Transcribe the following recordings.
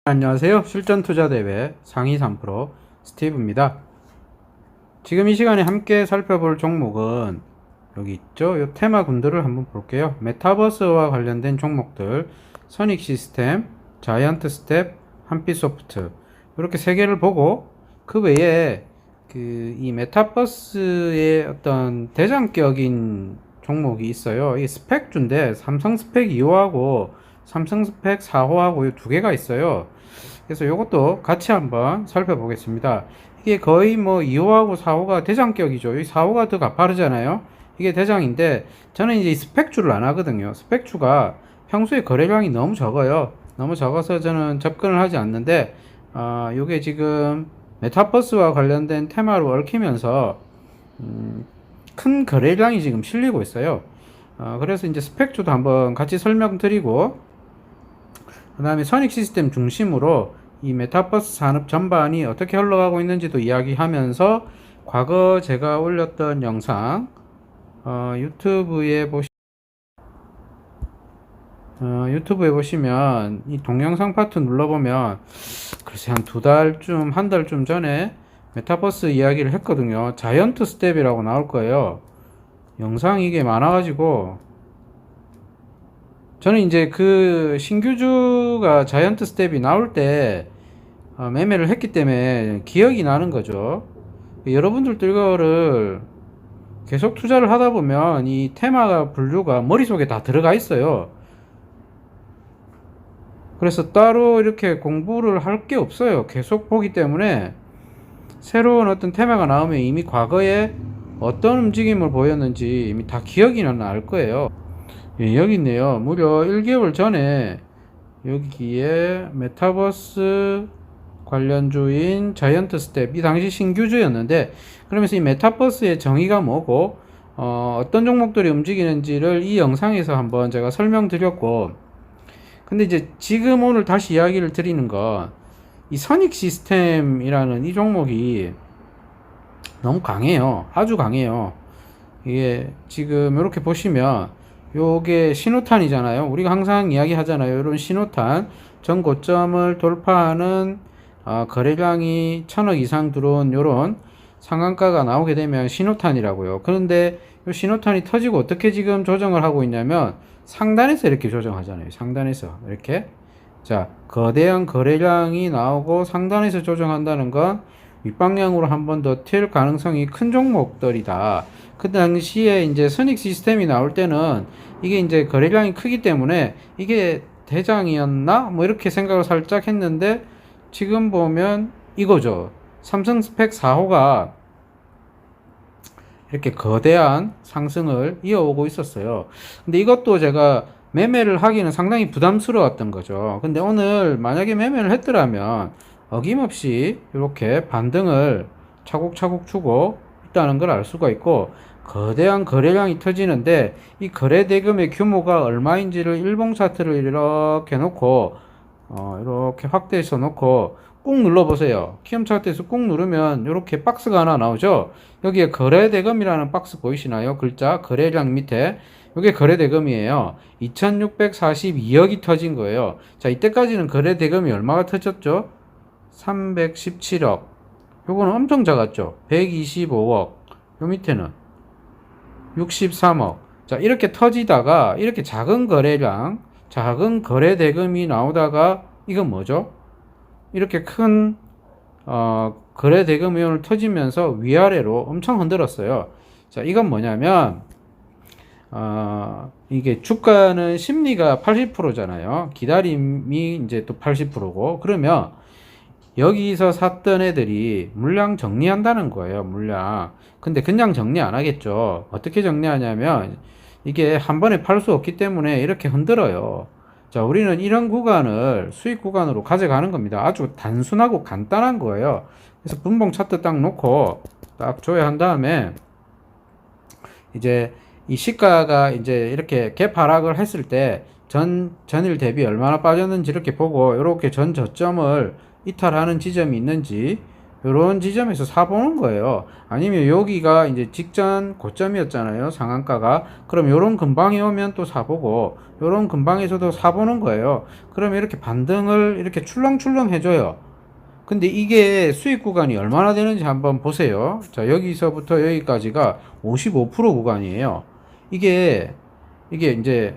안녕하세요. 실전투자대회 상위 3% 스티브입니다. 지금 이 시간에 함께 살펴볼 종목은 여기 있죠. 이 테마군들을 한번 볼게요. 메타버스와 관련된 종목들, 선익시스템, 자이언트스텝, 한빛소프트 이렇게 세 개를 보고 그 외에 이 메타버스의 어떤 대장격인 종목이 있어요. 이 스펙주인데 삼성 스펙 2호하고 삼성 스펙 4호하고 이 두 개가 있어요. 그래서 이것도 같이 한번 살펴보겠습니다. 이게 거의 뭐 2호하고 4호가 대장격이죠. 이 4호가 더 가파르잖아요. 이게 대장인데 저는 이제 스펙주를 안 하거든요. 스펙주가 평소에 거래량이 너무 적어요. 너무 적어서 저는 접근을 하지 않는데 요게 지금 메타버스와 관련된 테마로 얽히면서 큰 거래량이 지금 실리고 있어요. 그래서 이제 스펙주도 한번 같이 설명드리고 그 다음에 선익 시스템 중심으로 이 메타버스 산업 전반이 어떻게 흘러가고 있는지도 이야기하면서 과거 제가 올렸던 영상 유튜브에 보시면 이 동영상 파트 눌러보면 글쎄 한 두 달쯤 한 달쯤 전에 메타버스 이야기를 했거든요. 자이언트 스텝이라고 나올 거예요. 영상이 이게 많아가지고 저는 이제 그 신규주가 자이언트 스텝이 나올 때 매매를 했기 때문에 기억이 나는 거죠. 여러분들도 이거를 계속 투자를 하다 보면 이 테마 분류가 머릿속에 다 들어가 있어요. 그래서 따로 이렇게 공부를 할 게 없어요. 계속 보기 때문에 새로운 어떤 테마가 나오면 이미 과거에 어떤 움직임을 보였는지 이미 다 기억이 날 거예요. 예, 여기 있네요. 무려 1개월 전에 여기에 메타버스 관련주인 자이언트 스텝, 이 당시 신규주였는데, 그러면서 이 메타버스의 정의가 뭐고 어떤 종목들이 움직이는지를 이 영상에서 한번 제가 설명드렸고, 근데 이제 지금 오늘 다시 이야기를 드리는 건 이 선익 시스템이라는 이 종목이 너무 강해요. 아주 강해요. 이게 지금 이렇게 보시면 요게 신호탄이잖아요. 우리가 항상 이야기 하잖아요. 이런 신호탄, 전 고점을 돌파하는 거래량이 1000억 이상 들어온 요런 상한가가 나오게 되면 신호탄이라고요. 그런데 이 신호탄이 터지고 어떻게 지금 조정을 하고 있냐면 상단에서 이렇게 조정하잖아요. 상단에서 이렇게. 자, 거대한 거래량이 나오고 상단에서 조정한다는 건 윗방향으로 한 번 더 튈 가능성이 큰 종목들이다. 그 당시에 이제 선익 시스템이 나올 때는 이게 이제 거래량이 크기 때문에 이게 대장이었나? 뭐 이렇게 생각을 살짝 했는데 지금 보면 이거죠. 삼성 스펙 4호가 이렇게 거대한 상승을 이어오고 있었어요. 근데 이것도 제가 매매를 하기는 상당히 부담스러웠던 거죠. 근데 오늘 만약에 매매를 했더라면 어김없이 이렇게 반등을 차곡차곡 주고 있다는 걸 알 수가 있고, 거대한 거래량이 터지는데 이 거래 대금의 규모가 얼마인지를 일봉 차트를 이렇게 놓고 이렇게 확대해서 놓고 꾹 눌러보세요. 키움 차트에서 꾹 누르면 이렇게 박스가 하나 나오죠. 여기에 거래 대금이라는 박스 보이시나요? 글자 거래량 밑에 이게 거래 대금이에요. 2642억이 터진 거예요. 자, 이때까지는 거래 대금이 얼마가 터졌죠? 317억. 요거는 엄청 작았죠. 125억. 요 밑에는 63억. 자, 이렇게 터지다가 이렇게 작은 거래량, 작은 거래 대금이 나오다가 이건 뭐죠? 이렇게 큰 거래 대금이 오늘 터지면서 위아래로 엄청 흔들었어요. 자, 이건 뭐냐면 이게 주가는 심리가 80%잖아요. 기다림이 이제 또 80%고, 그러면 여기서 샀던 애들이 물량 정리한다는 거예요. 물량. 근데 그냥 정리 안 하겠죠. 어떻게 정리하냐면 이게 한 번에 팔 수 없기 때문에 이렇게 흔들어요. 자, 우리는 이런 구간을 수익 구간으로 가져가는 겁니다. 아주 단순하고 간단한 거예요. 그래서 분봉 차트 딱 놓고 딱 줘야 한 다음에 이제 이 시가가 이제 이렇게 개파락을 했을 때 전일 대비 얼마나 빠졌는지 이렇게 보고, 이렇게 전 저점을 이탈하는 지점이 있는지 요런 지점에서 사보는 거예요. 아니면 여기가 이제 직전 고점이었잖아요. 상한가가. 그럼 요런 근방에 오면 또 사보고, 요런 근방에서도 사보는 거예요. 그럼 이렇게 반등을 이렇게 출렁출렁 해줘요. 근데 이게 수익 구간이 얼마나 되는지 한번 보세요. 자, 여기서부터 여기까지가 55% 구간이에요. 이게 이제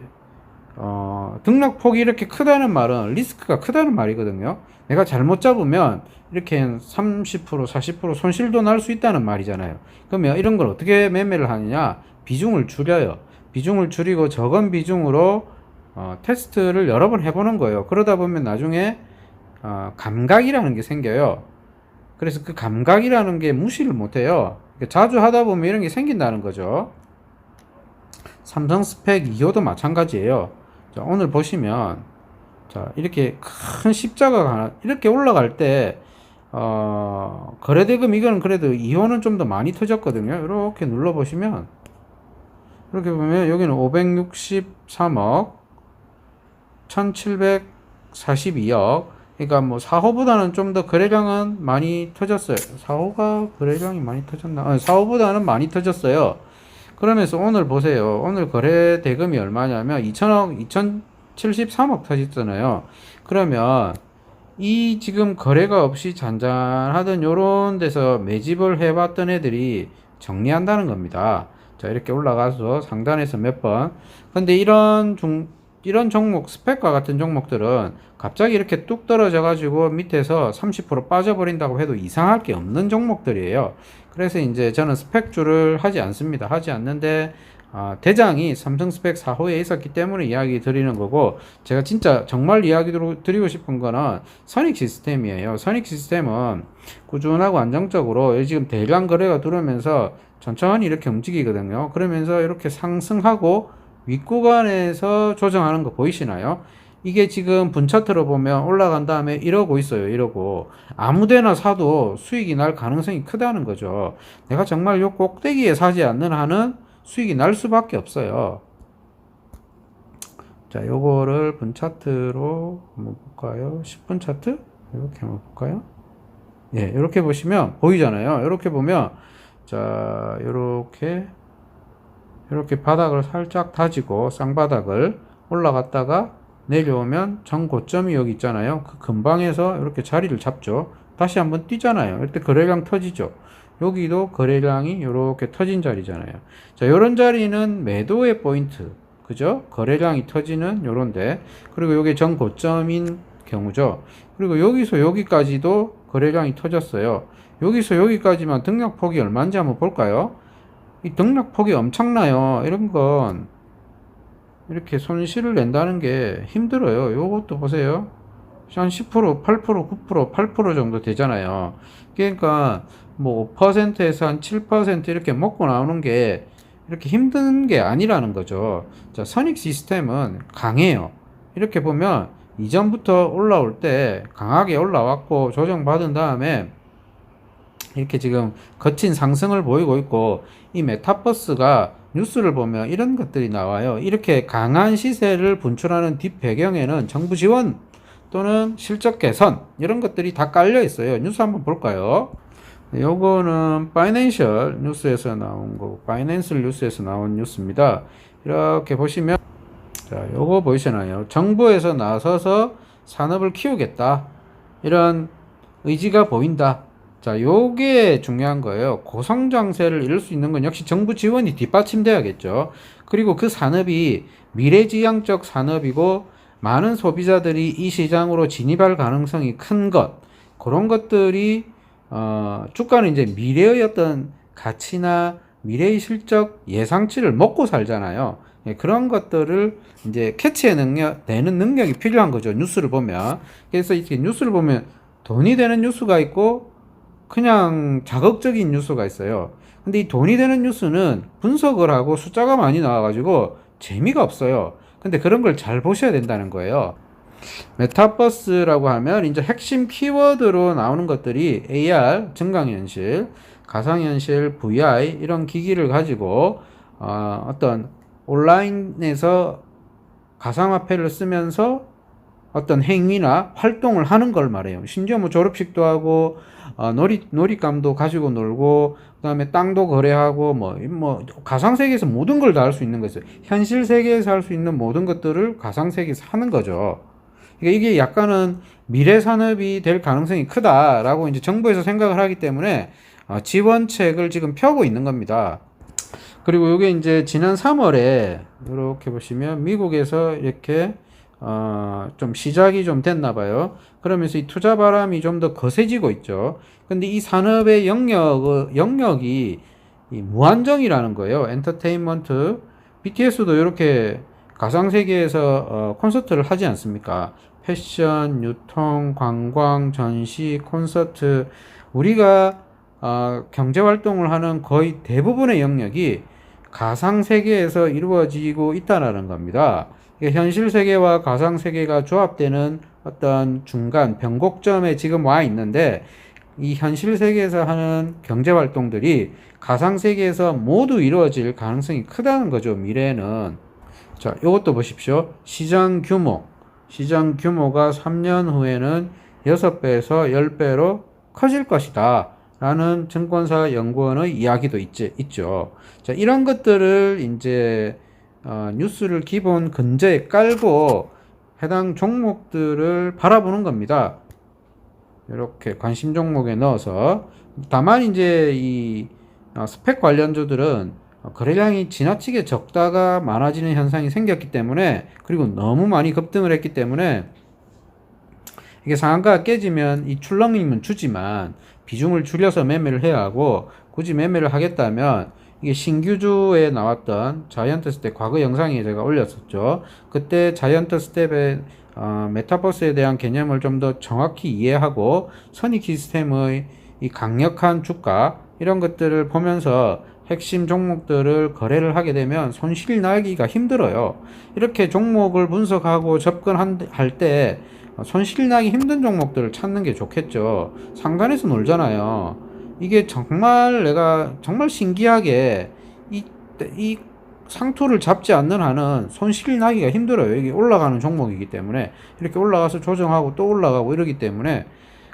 등락폭이 이렇게 크다는 말은 리스크가 크다는 말이거든요. 내가 잘못 잡으면 이렇게 30%, 40% 손실도 날 수 있다는 말이잖아요. 그러면 이런 걸 어떻게 매매를 하느냐? 비중을 줄여요. 비중을 줄이고 적은 비중으로 테스트를 여러 번 해보는 거예요. 그러다 보면 나중에 감각이라는 게 생겨요. 그래서 그 감각이라는 게 무시를 못해요. 자주 하다 보면 이런 게 생긴다는 거죠. 삼성 스펙 2호도 마찬가지예요. 자, 오늘 보시면 자, 이렇게 큰 십자가가 하나 이렇게 올라갈 때 거래대금 이거는 그래도 2호는 좀 더 많이 터졌거든요. 이렇게 눌러 보시면 이렇게 보면 여기는 563억 1742억. 그러니까 뭐 4호보다는 좀 더 거래량은 많이 터졌어요. 4호가 거래량이 많이 터졌나? 4호보다는 많이 터졌어요. 그러면서 오늘 보세요. 오늘 거래 대금이 얼마냐면 2000억, 2073억 터졌잖아요. 그러면 이 지금 거래가 없이 잔잔하던 요런 데서 매집을 해봤던 애들이 정리한다는 겁니다. 자, 이렇게 올라가서 상단에서 몇 번. 근데 이런 종목, 스펙과 같은 종목들은 갑자기 이렇게 뚝 떨어져 가지고 밑에서 30% 빠져버린다고 해도 이상할 게 없는 종목들이에요. 그래서 이제 저는 스펙주를 하지 않습니다. 하지 않는데 대장이 삼성 스펙 4호에 있었기 때문에 이야기 드리는 거고, 제가 진짜 정말 이야기 드리고 싶은 거는 선익 시스템이에요. 선익 시스템은 꾸준하고 안정적으로 지금 대량 거래가 들어오면서 천천히 이렇게 움직이거든요. 그러면서 이렇게 상승하고 윗구간에서 조정하는 거 보이시나요? 이게 지금 분차트로 보면 올라간 다음에 이러고 있어요. 이러고 아무데나 사도 수익이 날 가능성이 크다는 거죠. 내가 정말 요 꼭대기에 사지 않는 한은 수익이 날 수밖에 없어요. 자, 요거를 분차트로 한번 볼까요? 10분 차트? 이렇게 한번 볼까요? 예, 이렇게 보시면 보이잖아요. 이렇게 보면 자, 이렇게 바닥을 살짝 다지고 쌍바닥을 올라갔다가 내려오면 전고점이 여기 있잖아요. 그 근방에서 이렇게 자리를 잡죠. 다시 한번 뛰잖아요. 이때 거래량 터지죠. 여기도 거래량이 이렇게 터진 자리잖아요. 자, 요런 자리는 매도의 포인트. 그죠? 거래량이 터지는 요런데. 그리고 요게 전고점인 경우죠. 그리고 여기서 여기까지도 거래량이 터졌어요. 여기서 여기까지만 등락폭이 얼마인지 한번 볼까요? 이 등락폭이 엄청나요. 이런 건 이렇게 손실을 낸다는 게 힘들어요. 요것도 보세요. 한 10%, 8%, 9%, 8% 정도 되잖아요. 그러니까 뭐 5%에서 한 7% 이렇게 먹고 나오는 게 이렇게 힘든 게 아니라는 거죠. 자, 선익 시스템은 강해요. 이렇게 보면 이전부터 올라올 때 강하게 올라왔고 조정받은 다음에 이렇게 지금 거친 상승을 보이고 있고, 이 메타버스가 뉴스를 보면 이런 것들이 나와요. 이렇게 강한 시세를 분출하는 뒷배경에는 정부 지원 또는 실적 개선 이런 것들이 다 깔려 있어요. 뉴스 한번 볼까요? 요거는 파이낸셜 뉴스에서 나온 거, 파이낸셜 뉴스에서 나온 뉴스입니다. 이렇게 보시면 자, 요거 보이시나요? 정부에서 나서서 산업을 키우겠다, 이런 의지가 보인다. 자, 요게 중요한 거예요. 고성장세를 이룰 수 있는 건 역시 정부 지원이 뒷받침돼야겠죠. 그리고 그 산업이 미래지향적 산업이고 많은 소비자들이 이 시장으로 진입할 가능성이 큰 것, 그런 것들이 주가는 이제 미래의 어떤 가치나 미래의 실적 예상치를 먹고 살잖아요. 예, 그런 것들을 이제 내는 능력이 필요한 거죠. 뉴스를 보면. 그래서 이렇게 뉴스를 보면 돈이 되는 뉴스가 있고 그냥 자극적인 뉴스가 있어요. 근데 이 돈이 되는 뉴스는 분석을 하고 숫자가 많이 나와가지고 재미가 없어요. 근데 그런 걸 잘 보셔야 된다는 거예요. 메타버스라고 하면 이제 핵심 키워드로 나오는 것들이 AR, 증강현실, 가상현실, VR 이런 기기를 가지고 어떤 온라인에서 가상화폐를 쓰면서 어떤 행위나 활동을 하는 걸 말해요. 심지어 뭐 졸업식도 하고, 놀이감도 가지고 놀고, 그 다음에 땅도 거래하고, 가상세계에서 모든 걸 다 할 수 있는 거죠. 현실 세계에서 할 수 있는 모든 것들을 가상세계에서 하는 거죠. 그러니까 이게 약간은 미래 산업이 될 가능성이 크다라고 이제 정부에서 생각을 하기 때문에 지원책을 지금 펴고 있는 겁니다. 그리고 이게 이제 지난 3월에 이렇게 보시면 미국에서 이렇게 좀 시작이 좀 됐나 봐요. 그러면서 이 투자 바람이 좀 더 거세지고 있죠. 근데 이 산업의 영역이 이 무한정이라는 거예요. 엔터테인먼트. BTS도 이렇게 가상세계에서 콘서트를 하지 않습니까? 패션, 유통, 관광, 전시, 콘서트. 우리가 경제활동을 하는 거의 대부분의 영역이 가상세계에서 이루어지고 있다는 겁니다. 현실 세계와 가상 세계가 조합되는 어떤 중간 변곡점에 지금 와 있는데, 이 현실 세계에서 하는 경제 활동들이 가상 세계에서 모두 이루어질 가능성이 크다는 거죠, 미래에는. 자, 이것도 보십시오. 시장 규모가 3년 후에는 6배에서 10배로 커질 것이다 라는 증권사 연구원의 이야기도 있죠. 자, 이런 것들을 이제 뉴스를 기본 근저에 깔고 해당 종목들을 바라보는 겁니다. 이렇게 관심 종목에 넣어서. 다만 이제 이 스펙 관련주들은 거래량이 지나치게 적다가 많아지는 현상이 생겼기 때문에, 그리고 너무 많이 급등을 했기 때문에 이게 상한가가 깨지면 이 출렁임은 주지만 비중을 줄여서 매매를 해야 하고, 굳이 매매를 하겠다면 이게 신규주에 나왔던 자이언트 스텝 과거 영상에 제가 올렸었죠. 그때 자이언트 스텝의 메타버스에 대한 개념을 좀 더 정확히 이해하고 선익 시스템의 이 강력한 주가 이런 것들을 보면서 핵심 종목들을 거래를 하게 되면 손실 나기가 힘들어요. 이렇게 종목을 분석하고 접근할 때 손실 나기 힘든 종목들을 찾는 게 좋겠죠. 상단에서 놀잖아요. 이게 내가 정말 신기하게 이 상투를 잡지 않는 한은 손실 나기가 힘들어요. 이게 올라가는 종목이기 때문에. 이렇게 올라가서 조정하고 또 올라가고 이러기 때문에.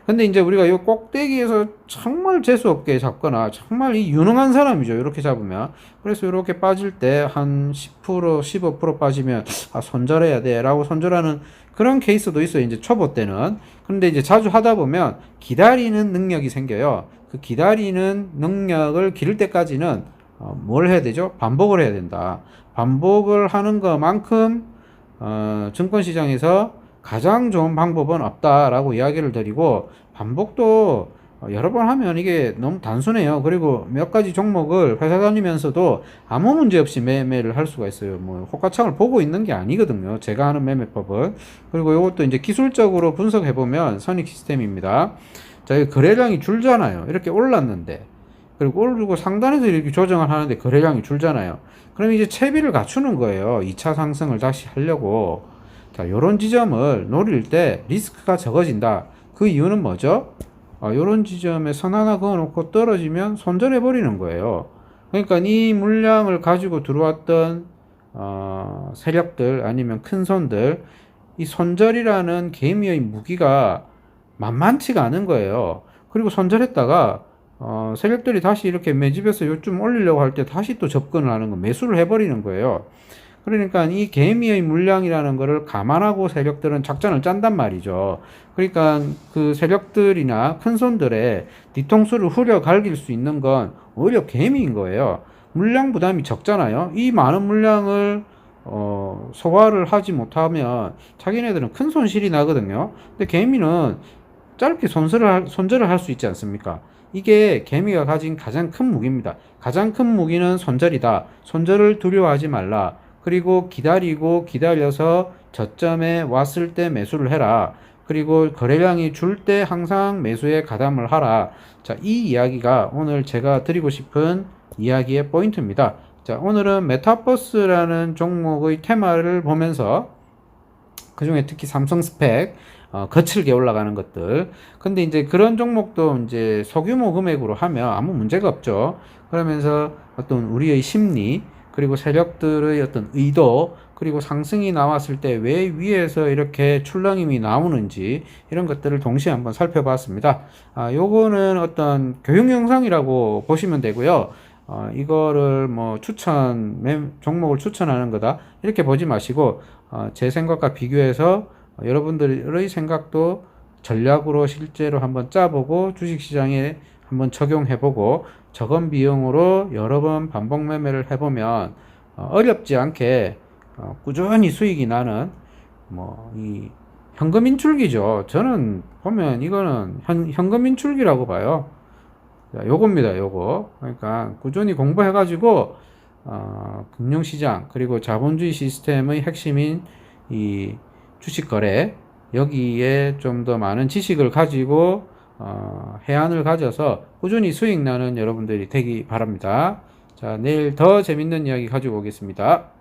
근데 이제 우리가 이 꼭대기에서 정말 재수없게 잡거나 정말 이 유능한 사람이죠. 이렇게 잡으면. 그래서 이렇게 빠질 때 한 10%, 15% 빠지면 손절해야 돼 라고 손절하는 그런 케이스도 있어요. 이제 초보 때는. 근데 이제 자주 하다 보면 기다리는 능력이 생겨요. 그 기다리는 능력을 기를 때까지는 뭘 해야 되죠? 반복을 해야 된다. 반복을 하는 것만큼 증권시장에서 가장 좋은 방법은 없다라고 이야기를 드리고, 반복도 여러 번 하면 이게 너무 단순해요. 그리고 몇 가지 종목을 회사 다니면서도 아무 문제 없이 매매를 할 수가 있어요. 뭐 호가창을 보고 있는 게 아니거든요, 제가 하는 매매법은. 그리고 이것도 이제 기술적으로 분석해 보면 선익 시스템입니다. 자, 거래량이 줄잖아요. 이렇게 올랐는데, 그리고 오르고 상단에서 이렇게 조정을 하는데 거래량이 줄잖아요. 그럼 이제 채비를 갖추는 거예요. 2차 상승을 다시 하려고. 자, 요런 지점을 노릴 때 리스크가 적어진다. 그 이유는 뭐죠? 요런 지점에 선 하나 그어놓고 떨어지면 손절해 버리는 거예요. 그러니까 이 물량을 가지고 들어왔던 세력들 아니면 큰 손들, 이 손절이라는 개미의 무기가 만만치가 않은 거예요. 그리고 손절했다가 세력들이 다시 이렇게 매집해서 요쯤 올리려고 할 때 다시 또 접근을 하는 거, 매수를 해버리는 거예요. 그러니까 이 개미의 물량이라는 거를 감안하고 세력들은 작전을 짠단 말이죠. 그러니까 그 세력들이나 큰 손들의 뒤통수를 후려 갈길 수 있는 건 오히려 개미인 거예요. 물량 부담이 적잖아요. 이 많은 물량을 소화를 하지 못하면 자기네들은 큰 손실이 나거든요. 근데 개미는 짧게 손절을 할 수 있지 않습니까? 이게 개미가 가진 가장 큰 무기입니다. 가장 큰 무기는 손절이다. 손절을 두려워하지 말라. 그리고 기다려서 저점에 왔을 때 매수를 해라. 그리고 거래량이 줄 때 항상 매수에 가담을 하라. 자, 이 이야기가 오늘 제가 드리고 싶은 이야기의 포인트입니다. 자, 오늘은 메타버스라는 종목의 테마를 보면서 그 중에 특히 삼성 스펙, 거칠게 올라가는 것들. 근데 이제 그런 종목도 이제 소규모 금액으로 하면 아무 문제가 없죠. 그러면서 어떤 우리의 심리, 그리고 세력들의 어떤 의도, 그리고 상승이 나왔을 때 왜 위에서 이렇게 출렁임이 나오는지 이런 것들을 동시에 한번 살펴봤습니다. 요거는 어떤 교육 영상이라고 보시면 되고요. 이거를 뭐 종목을 추천하는 거다 이렇게 보지 마시고 제 생각과 비교해서 여러분들의 생각도 전략으로 실제로 한번 짜보고 주식시장에 한번 적용해보고 적은 비용으로 여러 번 반복 매매를 해보면 어렵지 않게 꾸준히 수익이 나는 이 현금 인출기죠. 저는 보면 이거는 현금 인출기라고 봐요. 자, 요겁니다. 요거. 그러니까 꾸준히 공부해가지고 금융시장 그리고 자본주의 시스템의 핵심인 이 주식거래 여기에 좀 더 많은 지식을 가지고 해안을 가져서 꾸준히 수익 나는 여러분들이 되기 바랍니다. 자, 내일 더 재밌는 이야기 가지고 오겠습니다.